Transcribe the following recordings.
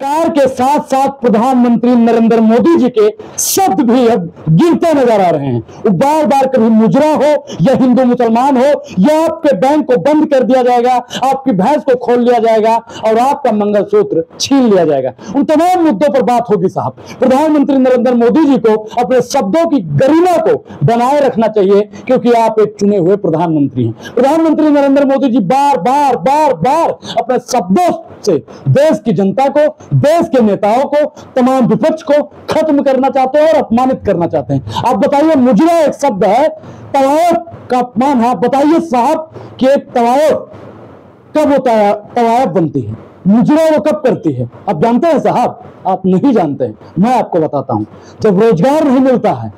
सरकार के साथ साथ प्रधानमंत्री नरेंद्र मोदी जी के शब्द भी अब गिरते नजर आ रहे हैं। वो बार बार कभी मुजरा हो या हिंदू मुसलमान हो या आपके बैंक को बंद कर दिया जाएगा, आपकी भैंस को खोल लिया जाएगा और आपका मंगलसूत्र छीन लिया जाएगा। उन तमाम मुद्दों पर बात होगी साहब। प्रधानमंत्री नरेंद्र मोदी जी को अपने शब्दों की गरिमा को बनाए रखना चाहिए, क्योंकि आप एक चुने हुए प्रधानमंत्री हैं। प्रधानमंत्री नरेंद्र मोदी जी बार बार बार बार अपने शब्दों से देश की जनता को, देश के नेताओं को, तमाम विपक्ष को खत्म करना चाहते हैं और अपमानित करना चाहते हैं। आप बताइए, मुजरा एक शब्द है, तवायफ का अपमान है। आप बताइए साहब कि एक तवायफ कब होता है, तवायफ बनती है, मुजरा वो कब करती है? आप जानते हैं साहब? आप नहीं जानते हैं, मैं आपको बताता हूं। जब रोजगार नहीं मिलता है,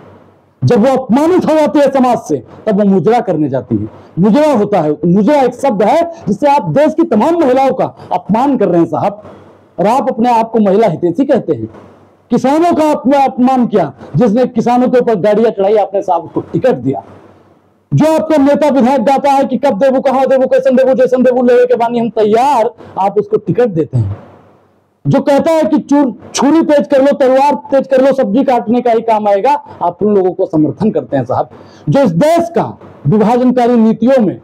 जब वो अपमानित हो जाती है समाज से, तब वो मुजरा करने जाती है। मुजरा होता है, मुजरा एक शब्द है जिससे आप देश की तमाम महिलाओं का अपमान कर रहे हैं साहब। और आप अपने आप को महिला हितैषी कहते हैं। किसानों का आपने अपमान किया, जिसने किसानों के ऊपर गाड़ियां चढ़ाई, आपने साहब उसको टिकट दिया। जो आपका नेता विधायक गाता है कि कब देवू, कहां देवू, कैसन देवू, जैसन देवू, लेवे के बानी हम तैयार, आप उसको टिकट देते हैं। जो कहता है कि छुरी तेज कर लो, तलवार तेज कर लो, सब्जी काटने का ही काम आएगा, आप उन लोगों को समर्थन करते हैं साहब। जो इस देश का विभाजनकारी नीतियों में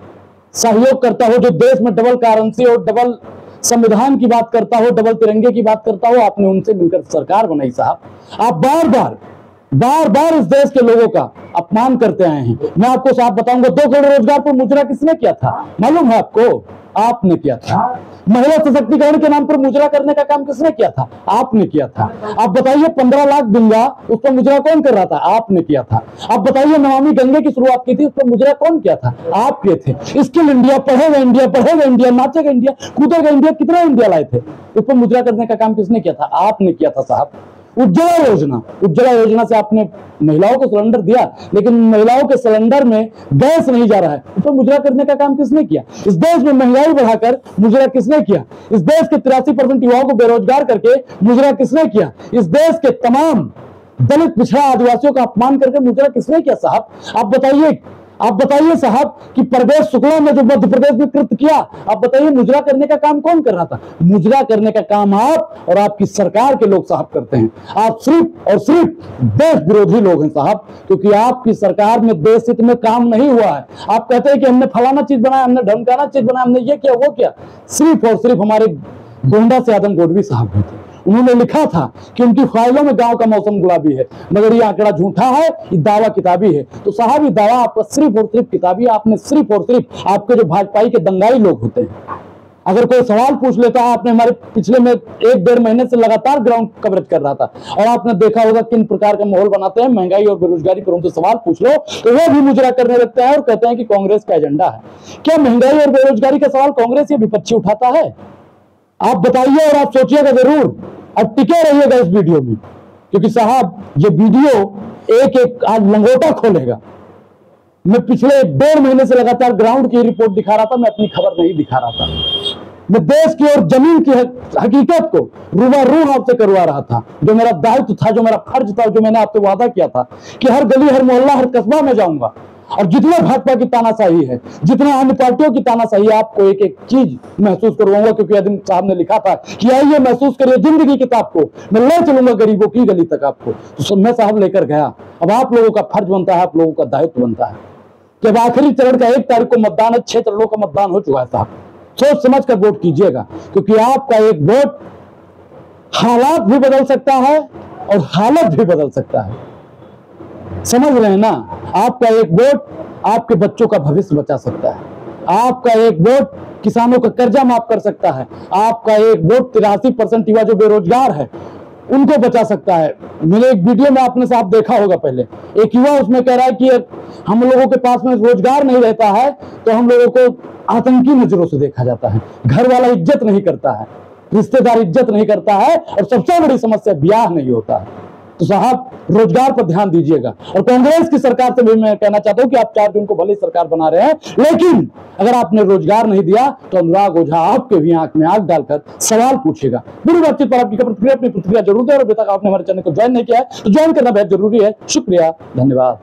सहयोग करता हो, जो देश में डबल करेंसी और डबल संविधान की बात करता हो, डबल तिरंगे की बात करता हो, आपने उनसे मिलकर सरकार बनाई साहब। आप बार बार इस देश के लोगों का अपमान करते आए हैं। मैं आपको साहब बताऊंगा, 2 करोड़ रोजगार पर मुजरा किसने किया था, मालूम है आपको? आपने किया था। महिला सशक्तिकरण के नाम पर मुजरा करने का काम किसने किया था? आपने किया था। आप बताइए, 15 लाख दूंगा, उस पर मुजरा कौन कर रहा था? आपने किया था। आप बताइए, नमामि गंगे की शुरुआत की थी, उस पर मुजरा कौन किया था? आप किए थे। स्किल इंडिया, पढ़ेगा इंडिया, पढ़ेगा इंडिया, नाचेगा इंडिया, कूदेगा इंडिया, कितना इंडिया लाए थे? उस पर मुजरा करने का काम किसने किया था? आपने किया था साहब। उज्ज्वला योजना से आपने महिलाओं को सिलेंडर दिया, लेकिन महिलाओं के सिलेंडर में गैस नहीं जा रहा है, उस पर मुजरा करने का काम किसने किया? इस देश में महंगाई बढ़ाकर मुजरा किसने किया? इस देश के 83% युवाओं को बेरोजगार करके मुजरा किसने किया? इस देश के तमाम दलित, पिछड़ा, आदिवासियों का अपमान करके मुजरा किसने किया साहब? आप बताइए साहब कि परवेश शुक्ला ने जो मध्य प्रदेश में कृत्य किया, आप बताइए मुजरा करने का काम कौन कर रहा था? मुजरा करने का काम आप और आपकी सरकार के लोग साहब करते हैं। आप सिर्फ और सिर्फ देश विरोधी लोग हैं साहब, क्योंकि आपकी सरकार में देश हित में काम नहीं हुआ है। आप कहते हैं कि हमने फलाना चीज बनाया, हमने ढमकाना चीज बनाया, हमने ये किया, वो किया। सिर्फ और सिर्फ हमारे गोंडा से आदम गोडवी साहब हुए थे। उन्होंने लिखा था कि उनकी फाइलों में गांव का मौसम गुलाबी है, मगर ये आंकड़ा झूठा है, ये दावा किताबी है। तो साहब, ये दावा आपका सिर्फ और सिर्फ किताबी है। आपने सिर्फ और सिर्फ, आपके जो भाजपाई के दंगाई लोग होते हैं, अगर कोई सवाल पूछ लेता है, आपने हमारे पिछले में 1-1.5 महीने से लगातार ग्राउंड कवरेज कर रहा था, और आपने देखा होगा किन प्रकार का माहौल बनाते हैं। महंगाई और बेरोजगारी पर उनसे सवाल पूछ लो तो वो भी मुजरा करने लगते हैं और कहते हैं कि कांग्रेस का एजेंडा है। क्या महंगाई और बेरोजगारी का सवाल कांग्रेस या विपक्षी उठाता है? आप बताइए और आप सोचिएगा जरूर। अब टिके रहिएगा इस वीडियो में, क्योंकि साहब ये वीडियो एक एक आज लंगोटा खोलेगा। मैं पिछले 1.5 महीने से लगातार ग्राउंड की रिपोर्ट दिखा रहा था, मैं अपनी खबर नहीं दिखा रहा था। मैं देश की और जमीन की हकीकत को रूबरू आपसे करवा रहा था। जो मेरा दायित्व था, जो मेरा फर्ज था, जो मैंने आपसे वादा किया था कि हर गली, हर मोहल्ला, हर कस्बा में जाऊंगा और जितना भाजपा की तानाशाही है, जितना अन्य पार्टियों की तानाशाही है, आपको एक एक चीज महसूस करवाऊंगा। क्योंकि आदिम साहब ने लिखा था कि आइए महसूस करिए जिंदगी किताब को, मैं ले चलूंगा गरीबों की गली तक आपको। तो मैं साहब लेकर गया। अब आप लोगों का फर्ज बनता है, आप लोगों का दायित्व बनता है। जब आखिरी चरण का 1 तारीख को मतदान है, 6 चरणों का मतदान हो चुका है साहब। सोच समझ कर वोट कीजिएगा, क्योंकि आपका एक वोट हालात भी बदल सकता है और हालत भी बदल सकता है। समझ रहे हैं ना? आपका एक वोट आपके बच्चों का भविष्य बचा सकता है। आपका एक वोट किसानों का कर्जा माफ कर सकता है। आपका एक वोट 83% युवा जो बेरोजगार है उनको बचा सकता है। मेरे एक वीडियो में आपने साहब देखा होगा, पहले एक युवा उसमें कह रहा है कि हम लोगों के पास में रोजगार नहीं रहता है तो हम लोगों को आतंकी नजरों से देखा जाता है, घर वाला इज्जत नहीं करता है, रिश्तेदार इज्जत नहीं करता है, और सबसे बड़ी समस्या ब्याह नहीं होता है। तो साहब रोजगार पर ध्यान दीजिएगा। और कांग्रेस की सरकार से भी मैं कहना चाहता हूं कि आप 4 जून को भले सरकार बना रहे हैं, लेकिन अगर आपने रोजगार नहीं दिया तो अनुराग ओझा आपके भी आंख में आंख डालकर सवाल पूछेगा। पूरी बातचीत पर आपकी अपनी प्रतिक्रिया जरूर दें, और अभी तक आपने हमारे चैनल को ज्वाइन नहीं किया है तो ज्वाइन करना बेहद जरूरी है। शुक्रिया, धन्यवाद।